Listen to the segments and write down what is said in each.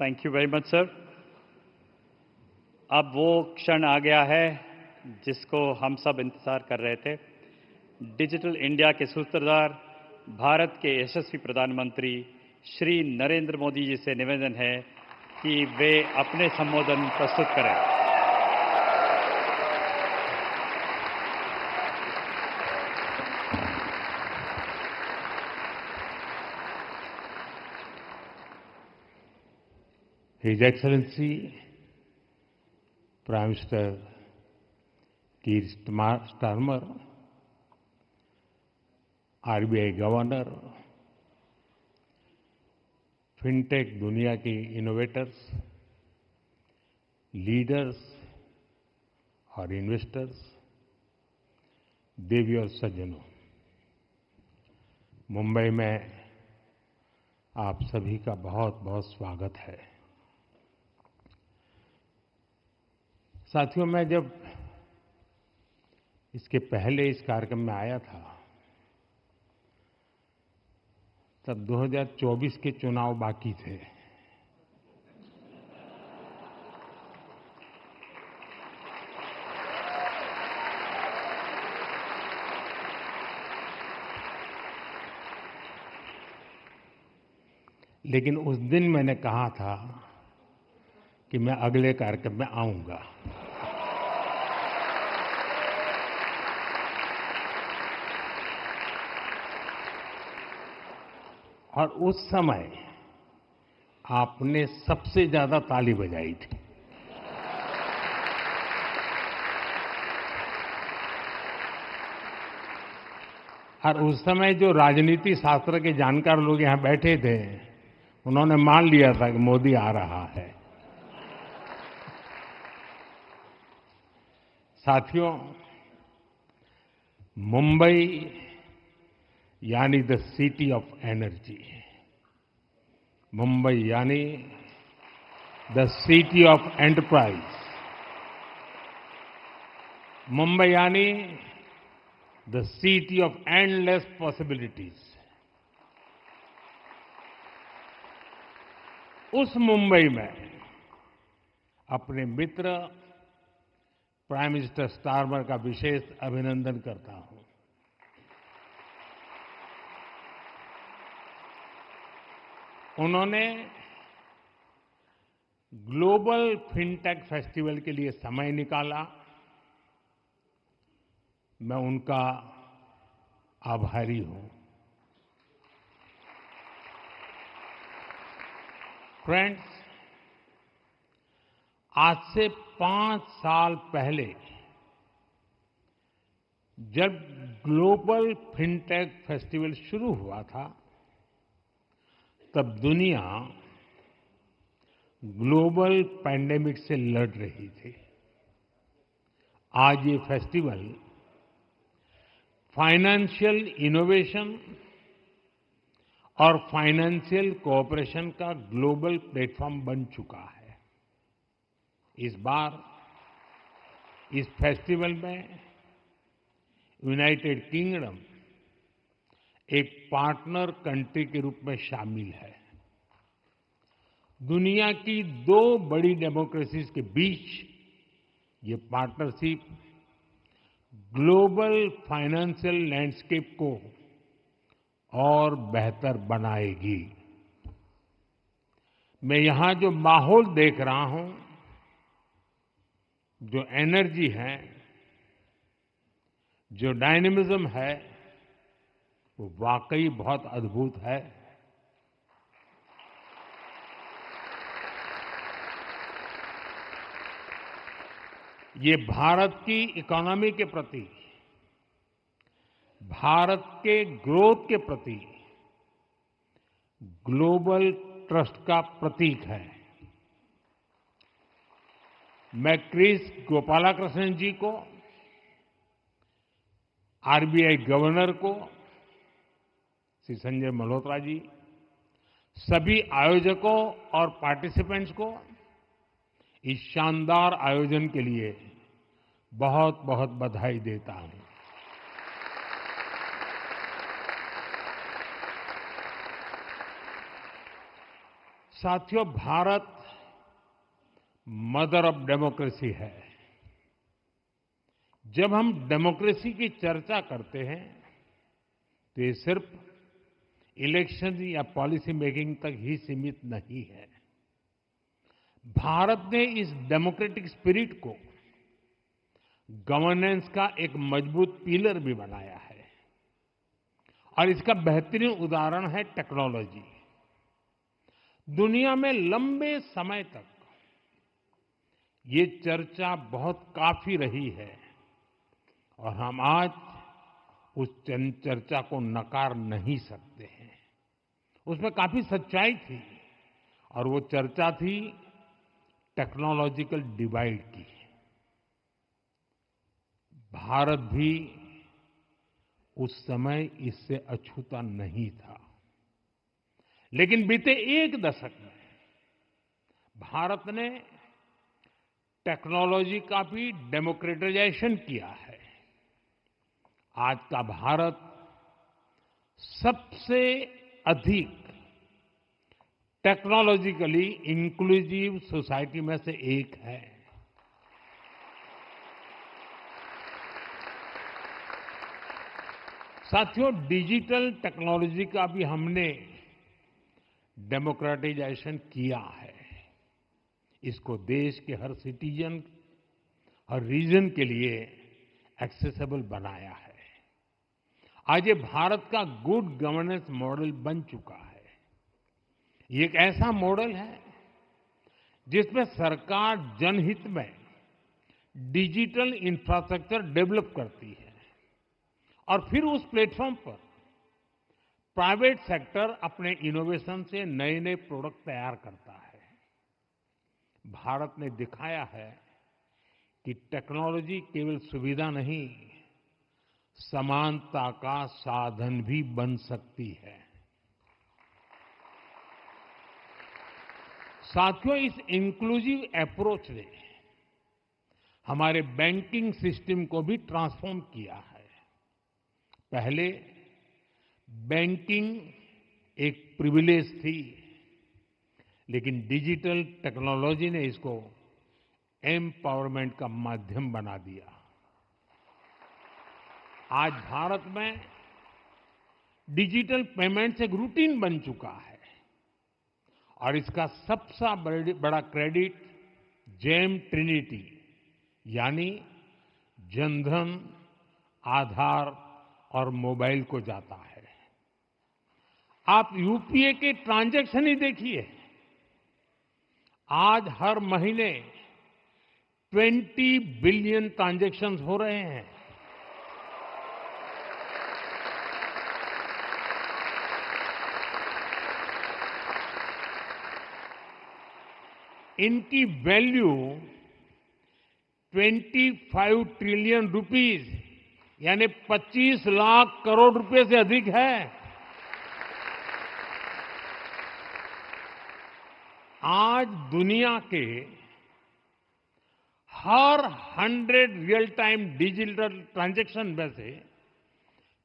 Thank you very much sir. अब वो क्षण आ गया है जिसको हम सब इंतजार कर रहे थे। डिजिटल इंडिया के सूत्रधार भारत के यशस्वी प्रधानमंत्री श्री नरेंद्र मोदी जी से निवेदन है कि वे अपने संबोधन प्रस्तुत करें। His Excellency Prime Minister Keir Starmer, RBI governor, fintech दुनिया के इनोवेटर्स, लीडर्स और इन्वेस्टर्स, देवी और सज्जनों, मुंबई में आप सभी का बहुत बहुत स्वागत है। साथियों, मैं जब इसके पहले इस कार्यक्रम में आया था तब 2024 के चुनाव बाकी थे। लेकिन उस दिन मैंने कहा था कि मैं अगले कार्यक्रम में आऊंगा। और उस समय आपने सबसे ज्यादा ताली बजाई थी। और उस समय जो राजनीति शास्त्र के जानकार लोग यहां बैठे थे, उन्होंने मान लिया था कि मोदी आ रहा है। साथियों, मुंबई यानी the city of energy, Mumbai यानी the city of enterprise, Mumbai यानी the city of endless possibilities. उस मुंबई में अपने मित्र प्राइम मिनिस्टर स्टारमर का विशेष अभिनंदन करता हूं। उन्होंने ग्लोबल फिनटेक फेस्टिवल के लिए समय निकाला। मैं उनका आभारी हूं। फ्रेंड्स, आज से 5 साल पहले जब ग्लोबल फिनटेक फेस्टिवल शुरू हुआ था, तब दुनिया ग्लोबल पैंडेमिक से लड़ रही थी। आज ये फेस्टिवल फाइनेंशियल इनोवेशन और फाइनेंशियल कोऑपरेशन का ग्लोबल प्लेटफॉर्म बन चुका है। इस बार इस फेस्टिवल में यूनाइटेड किंगडम एक पार्टनर कंट्री के रूप में शामिल है। दुनिया की 2 बड़ी डेमोक्रेसीज के बीच ये पार्टनरशिप ग्लोबल फाइनेंशियल लैंडस्केप को और बेहतर बनाएगी। मैं यहां जो माहौल देख रहा हूं, जो एनर्जी है, जो डायनेमिज्म है, वो वाकई बहुत अद्भुत है। ये भारत की इकोनॉमी के प्रति, भारत के ग्रोथ के प्रति ग्लोबल ट्रस्ट का प्रतीक है। मैं क्रिस गोपालाकृष्णन जी को, आरबीआई गवर्नर को, श्री संजय मल्होत्रा जी, सभी आयोजकों और पार्टिसिपेंट्स को इस शानदार आयोजन के लिए बहुत बहुत बधाई देता हूं। साथियों, भारत मदर ऑफ डेमोक्रेसी है। जब हम डेमोक्रेसी की चर्चा करते हैं तो ये सिर्फ इलेक्शन या पॉलिसी मेकिंग तक ही सीमित नहीं है। भारत ने इस डेमोक्रेटिक स्पिरिट को गवर्नेंस का एक मजबूत पिलर भी बनाया है और इसका बेहतरीन उदाहरण है टेक्नोलॉजी। दुनिया में लंबे समय तक ये चर्चा बहुत काफी रही है और हम आज उस चर्चा को नकार नहीं सकते हैं। उसमें काफी सच्चाई थी और वो चर्चा थी टेक्नोलॉजिकल डिवाइड की। भारत भी उस समय इससे अछूता नहीं था, लेकिन बीते एक दशक में भारत ने टेक्नोलॉजी का भी डेमोक्रेटाइजेशन किया है। आज का भारत सबसे अधिक टेक्नोलॉजिकली इंक्लूसिव सोसाइटी में से एक है। साथियों, डिजिटल टेक्नोलॉजी का भी हमने डेमोक्रेटाइजेशन किया है। इसको देश के हर सिटीजन, हर रीजन के लिए एक्सेसिबल बनाया है। आज ये भारत का गुड गवर्नेंस मॉडल बन चुका है। ये एक ऐसा मॉडल है जिसमें सरकार जनहित में डिजिटल इंफ्रास्ट्रक्चर डेवलप करती है और फिर उस प्लेटफॉर्म पर प्राइवेट सेक्टर अपने इनोवेशन से नए नए प्रोडक्ट तैयार करता है। भारत ने दिखाया है कि टेक्नोलॉजी केवल सुविधा नहीं, समानता का साधन भी बन सकती है। साथियों, इस इंक्लूसिव अप्रोच ने हमारे बैंकिंग सिस्टम को भी ट्रांसफॉर्म किया है। पहले बैंकिंग एक प्रिविलेज थी, लेकिन डिजिटल टेक्नोलॉजी ने इसको एम्पावरमेंट का माध्यम बना दिया। आज भारत में डिजिटल पेमेंट्स एक रूटीन बन चुका है और इसका सबसे बड़ा क्रेडिट जेम ट्रिनिटी यानी जनधन, आधार और मोबाइल को जाता है। आप यूपीए के ट्रांजैक्शन ही देखिए। आज हर महीने 20 बिलियन ट्रांजैक्शंस हो रहे हैं। इनकी वैल्यू 25 ट्रिलियन रुपीस यानी 25 लाख करोड़ रुपए से अधिक है। आज दुनिया के हर 100 रियल टाइम डिजिटल ट्रांजैक्शन में से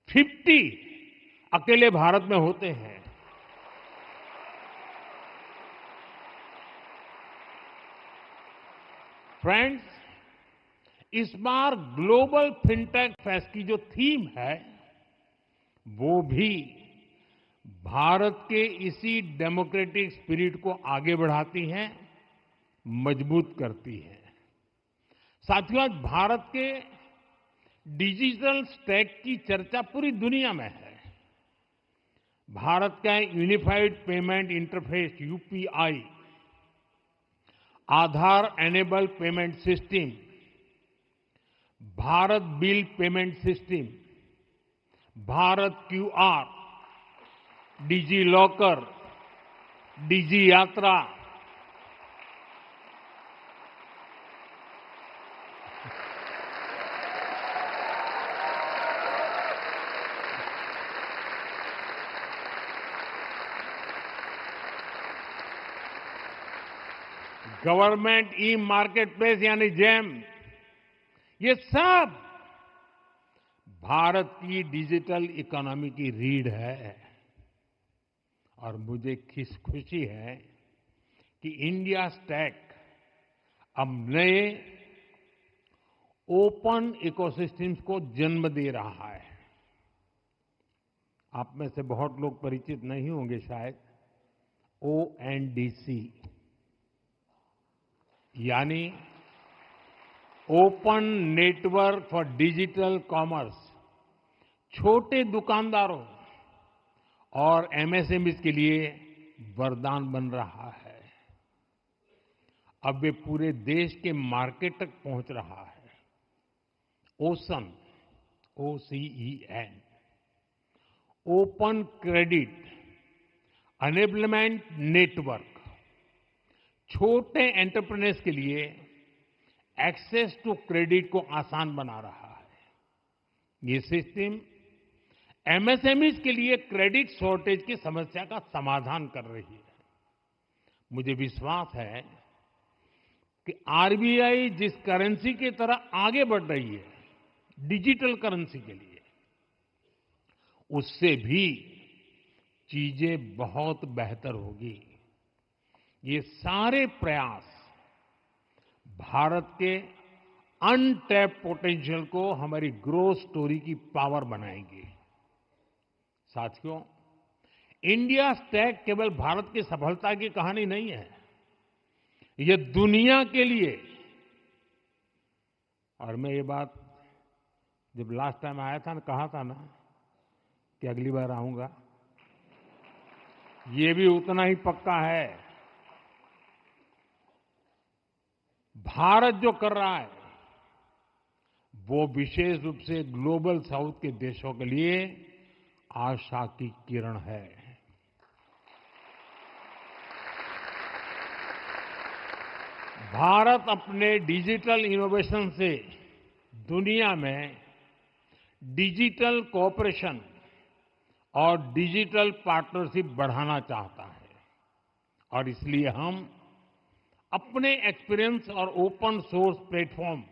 50 अकेले भारत में होते हैं। फ्रेंड्स, इस बार ग्लोबल फिनटेक फेस्ट की जो थीम है वो भी भारत के इसी डेमोक्रेटिक स्पिरिट को आगे बढ़ाती है, मजबूत करती है। साथियों, आज भारत के डिजिटल स्टैक की चर्चा पूरी दुनिया में है। भारत का unified payment interface UPI, Aadhaar enable payment system, Bharat bill payment system, Bharat QR, DigiLocker, DigiYatra, government e marketplace यानी जेम, ये सब भारत की डिजिटल इकोनॉमी की रीढ़ है। और मुझे खुशी है कि इंडिया स्टैक अब नए ओपन इकोसिस्टम्स को जन्म दे रहा है। आप में से बहुत लोग परिचित नहीं होंगे शायद, ONDC यानी open network for digital commerce छोटे दुकानदारों और MSMEs के लिए वरदान बन रहा है। अब वे पूरे देश के मार्केट तक पहुंच रहा है। ओसन, OCEN, open credit enablement network छोटे एंटरप्रेन्योर्स के लिए एक्सेस टू क्रेडिट को आसान बना रहा है। ये सिस्टम MSMEs के लिए क्रेडिट शॉर्टेज की समस्या का समाधान कर रही है। मुझे विश्वास है कि RBI जिस करेंसी की तरह आगे बढ़ रही है, डिजिटल करेंसी के लिए, उससे भी चीजें बहुत बेहतर होगी। ये सारे प्रयास भारत के अनटैप्ड पोटेंशियल को हमारी ग्रोथ स्टोरी की पावर बनाएंगे। साथियों, इंडिया स्टैक केवल भारत की सफलता की कहानी नहीं है, ये दुनिया के लिए, और मैं ये बात जब लास्ट टाइम आया था ना, कहा था ना कि अगली बार आऊंगा, ये भी उतना ही पक्का है। भारत जो कर रहा है वो विशेष रूप से ग्लोबल साउथ के देशों के लिए आशा की किरण है। भारत अपने डिजिटल इनोवेशन से दुनिया में डिजिटल कोऑपरेशन और डिजिटल पार्टनरशिप बढ़ाना चाहता है, और इसलिए हम अपने एक्सपीरियंस और ओपन सोर्स प्लेटफॉर्म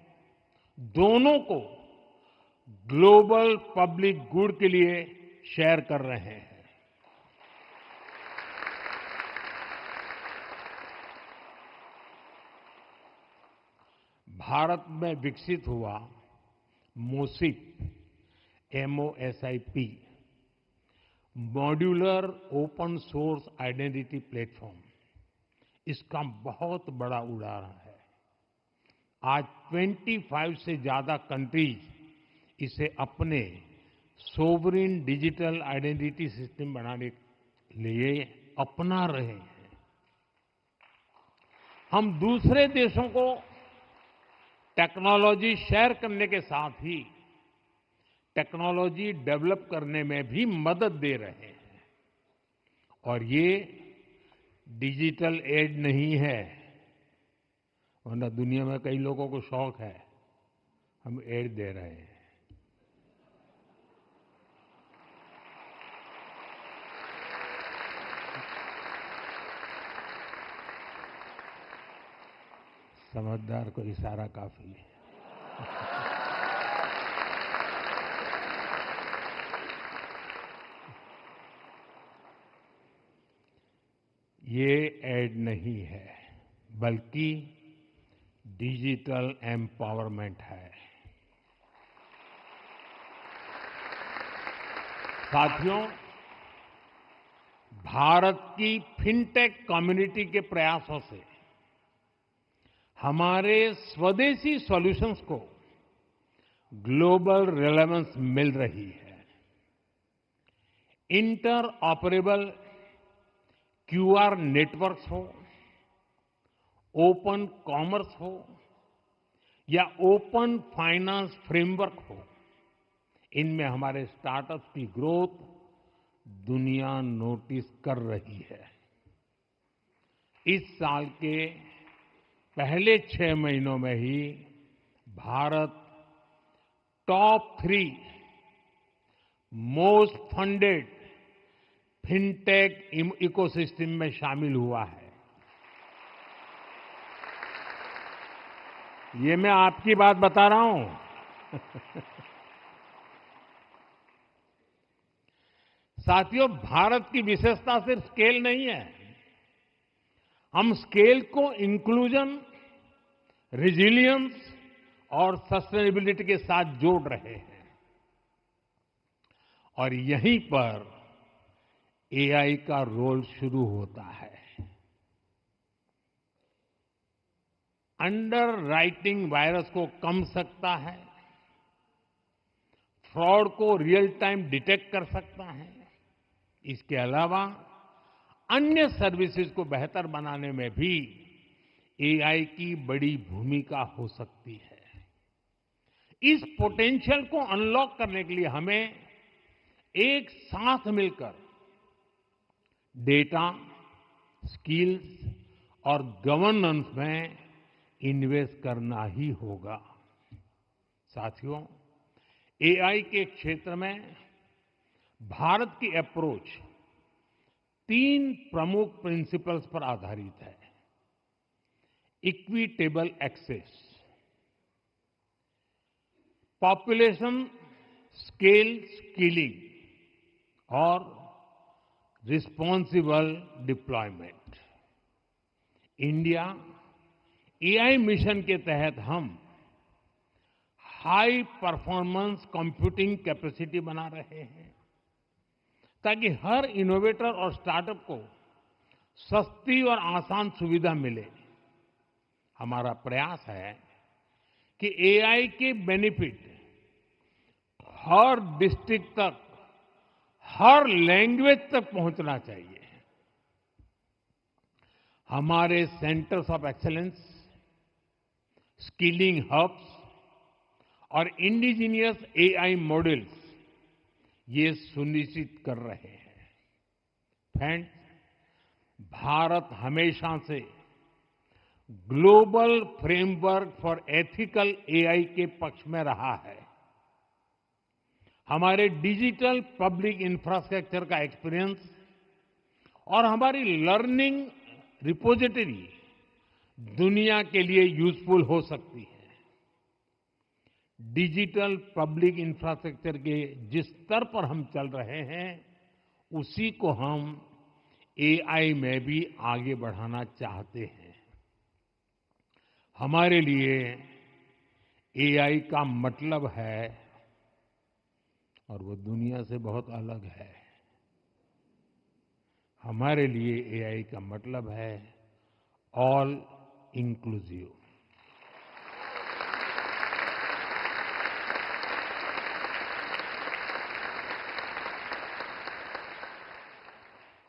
दोनों को ग्लोबल पब्लिक गुड के लिए शेयर कर रहे हैं। भारत में विकसित हुआ MOSIP, MOSIP, modular open source identity platform, इसका बहुत बड़ा उदाहरण है। आज 25 से ज्यादा कंट्रीज इसे अपने सोवरिन डिजिटल आइडेंटिटी सिस्टम बनाने के लिए अपना रहे हैं। हम दूसरे देशों को टेक्नोलॉजी शेयर करने के साथ ही टेक्नोलॉजी डेवलप करने में भी मदद दे रहे हैं, और ये डिजिटल एड नहीं है, वरना दुनिया में कई लोगों को शौक है, हम एड दे रहे हैं। समझदार को इशारा काफी है। ये एड नहीं है, बल्कि डिजिटल एम्पावरमेंट है। साथियों, भारत की फिनटेक कम्युनिटी के प्रयासों से हमारे स्वदेशी सॉल्यूशंस को ग्लोबल रेलेवेंस मिल रही है। इंटर ऑपरेबल QR नेटवर्क्स हो, ओपन कॉमर्स हो या ओपन फाइनेंस फ्रेमवर्क हो, इनमें हमारे स्टार्टअप्स की ग्रोथ दुनिया नोटिस कर रही है। इस साल के पहले 6 महीनों में ही Bharat top 3 most funded fintech ecosystem में शामिल हुआ है। ये मैं आपकी बात बता रहा हूं। साथियों, भारत की विशेषता सिर्फ स्केल नहीं है, हम स्केल को इंक्लूजन, रेजिलियंस और सस्टेनेबिलिटी के साथ जोड़ रहे हैं और यहीं पर एआई का रोल शुरू होता है। अंडर राइटिंग वायरस को कम सकता है, फ्रॉड को रियल टाइम डिटेक्ट कर सकता है। इसके अलावा अन्य सर्विसेज को बेहतर बनाने में भी एआई की बड़ी भूमिका हो सकती है। इस पोटेंशियल को अनलॉक करने के लिए हमें एक साथ मिलकर डेटा, स्किल्स और गवर्नेंस में इन्वेस्ट करना ही होगा। साथियों, एआई के क्षेत्र में भारत की अप्रोच 3 प्रमुख प्रिंसिपल्स पर आधारित है। Equitable access, population scale skilling और responsible deployment. India AI mission के तहत हम हाई परफॉर्मेंस कंप्यूटिंग कैपेसिटी बना रहे हैं ताकि हर इनोवेटर और स्टार्टअप को सस्ती और आसान सुविधा मिले। हमारा प्रयास है कि एआई के बेनिफिट हर डिस्ट्रिक्ट तक, हर लैंग्वेज तक पहुंचना चाहिए। हमारे centres of excellence, skilling hubs और इंडिजिनियस एआई मॉडल्स ये सुनिश्चित कर रहे हैं। फ्रेंड्स, भारत हमेशा से global framework for ethical AI के पक्ष में रहा है। हमारे डिजिटल पब्लिक इंफ्रास्ट्रक्चर का एक्सपीरियंस और हमारी लर्निंग रिपोजिटरी दुनिया के लिए यूजफुल हो सकती है। डिजिटल पब्लिक इंफ्रास्ट्रक्चर के जिस स्तर पर हम चल रहे हैं, उसी को हम एआई में भी आगे बढ़ाना चाहते हैं। हमारे लिए एआई का मतलब है, और वो दुनिया से बहुत अलग है। हमारे लिए एआई का मतलब है ऑल इंक्लूसिव।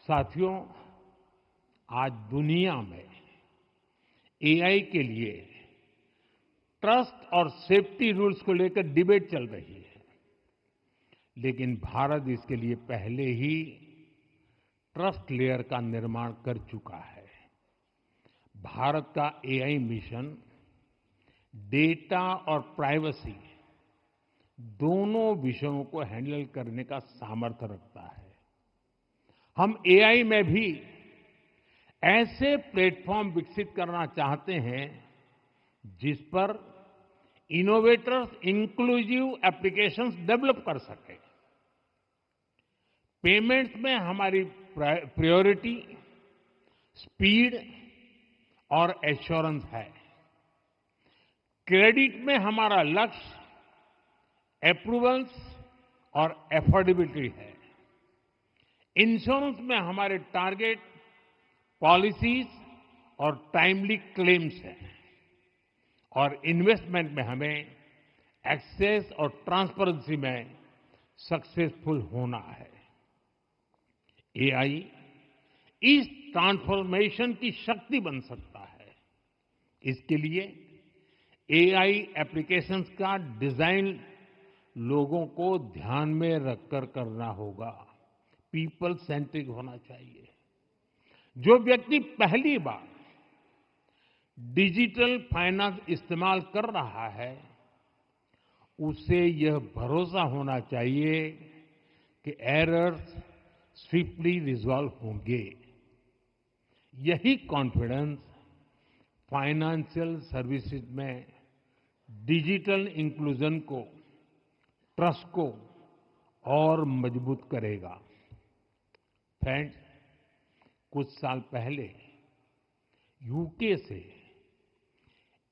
साथियों, आज दुनिया में एआई के लिए ट्रस्ट और सेफ्टी रूल्स को लेकर डिबेट चल रही है, लेकिन भारत इसके लिए पहले ही ट्रस्ट लेयर का निर्माण कर चुका है। भारत का एआई मिशन डेटा और प्राइवेसी दोनों विषयों को हैंडल करने का सामर्थ्य रखता है। हम एआई में भी ऐसे प्लेटफॉर्म विकसित करना चाहते हैं जिस पर इनोवेटर्स इंक्लूसिव एप्लीकेशंस डेवलप कर सकें। पेमेंट्स में हमारी प्रायोरिटी स्पीड और एश्योरेंस है। क्रेडिट में हमारा लक्ष्य अप्रूवल्स और एफोर्डेबिलिटी है। इंश्योरेंस में हमारे टारगेट पॉलिसीज और टाइमली क्लेम्स हैं। और इन्वेस्टमेंट में हमें एक्सेस और ट्रांसपेरेंसी में सक्सेसफुल होना है। एआई इस ट्रांसफॉर्मेशन की शक्ति बन सकता है। इसके लिए एआई एप्लीकेशंस का डिजाइन लोगों को ध्यान में रखकर करना होगा। पीपल सेंट्रिक होना चाहिए। जो व्यक्ति पहली बार डिजिटल फाइनेंस इस्तेमाल कर रहा है, उसे यह भरोसा होना चाहिए कि एरर्स स्विफ्टली रिजॉल्व होंगे। यही कॉन्फिडेंस फाइनेंशियल सर्विसेज में डिजिटल इंक्लूजन को, ट्रस्ट को और मजबूत करेगा। फ्रेंड्स, कुछ साल पहले यूके से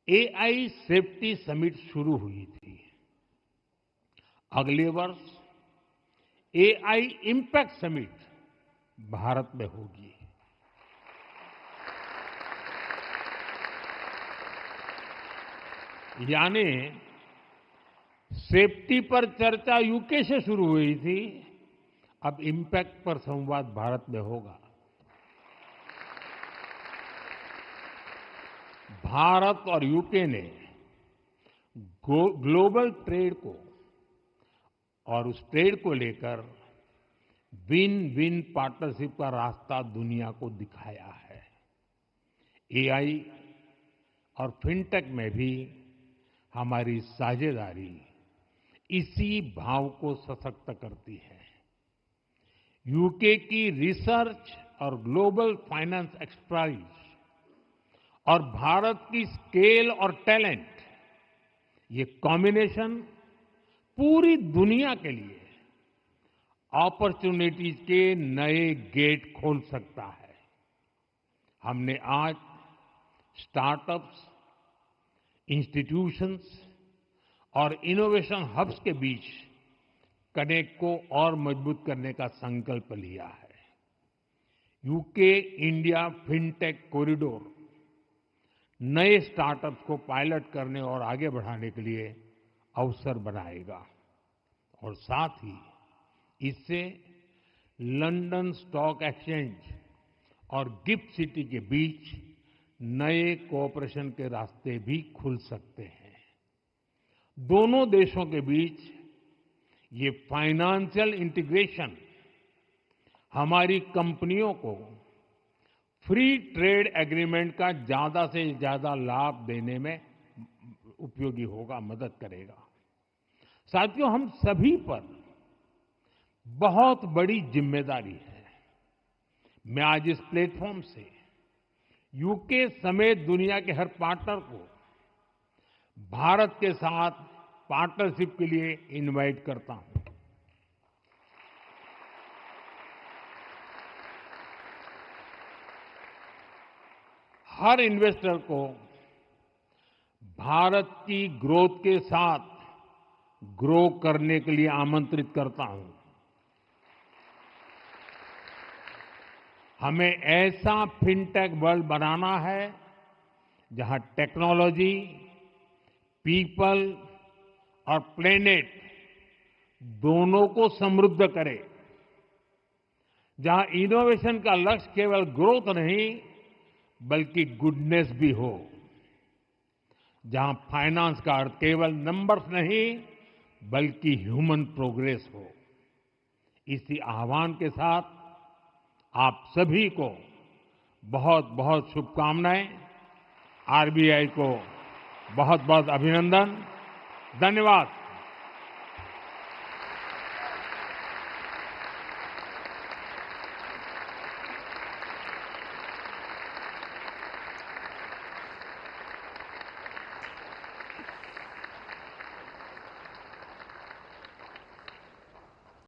एआई सेफ्टी समिट शुरू हुई थी। अगले वर्ष एआई इम्पैक्ट समिट भारत में होगी। यानी सेफ्टी पर चर्चा यूके से शुरू हुई थी, अब इम्पैक्ट पर संवाद भारत में होगा। भारत और यूके ने ग्लोबल ट्रेड को और उस ट्रेड को लेकर विन विन पार्टनरशिप का रास्ता दुनिया को दिखाया है। एआई और फिनटेक में भी हमारी साझेदारी इसी भाव को सशक्त करती है। यूके की रिसर्च और ग्लोबल फाइनेंस एक्सपर्टीज और भारत की स्केल और टैलेंट, ये कॉम्बिनेशन पूरी दुनिया के लिए अपॉर्चुनिटीज के नए गेट खोल सकता है। हमने आज स्टार्टअप्स, इंस्टीट्यूशंस और इनोवेशन हब्स के बीच कनेक्ट को और मजबूत करने का संकल्प लिया है। यूके इंडिया फिनटेक कॉरिडोर नए स्टार्टअप्स को पायलट करने और आगे बढ़ाने के लिए अवसर बनाएगा और साथ ही इससे लंदन स्टॉक एक्सचेंज और गिफ्ट सिटी के बीच नए कोऑपरेशन के रास्ते भी खुल सकते हैं। दोनों देशों के बीच ये फाइनेंशियल इंटीग्रेशन हमारी कंपनियों को फ्री ट्रेड एग्रीमेंट का ज्यादा से ज्यादा लाभ देने में उपयोगी होगा, मदद करेगा। साथियों, हम सभी पर बहुत बड़ी जिम्मेदारी है। मैं आज इस प्लेटफॉर्म से यूके समेत दुनिया के हर पार्टनर को भारत के साथ पार्टनरशिप के लिए इनवाइट करता हूं। हर इन्वेस्टर को भारत की ग्रोथ के साथ ग्रो करने के लिए आमंत्रित करता हूं। हमें ऐसा फिनटेक वर्ल्ड बनाना है जहां टेक्नोलॉजी, पीपल और प्लेनेट दोनों को समृद्ध करे, जहां इनोवेशन का लक्ष्य केवल ग्रोथ नहीं बल्कि गुडनेस भी हो, जहां फाइनेंस का अर्थ केवल नंबर्स नहीं बल्कि ह्यूमन प्रोग्रेस हो। इसी आह्वान के साथ आप सभी को बहुत बहुत शुभकामनाएं। आरबीआई को बहुत बहुत अभिनंदन। धन्यवाद।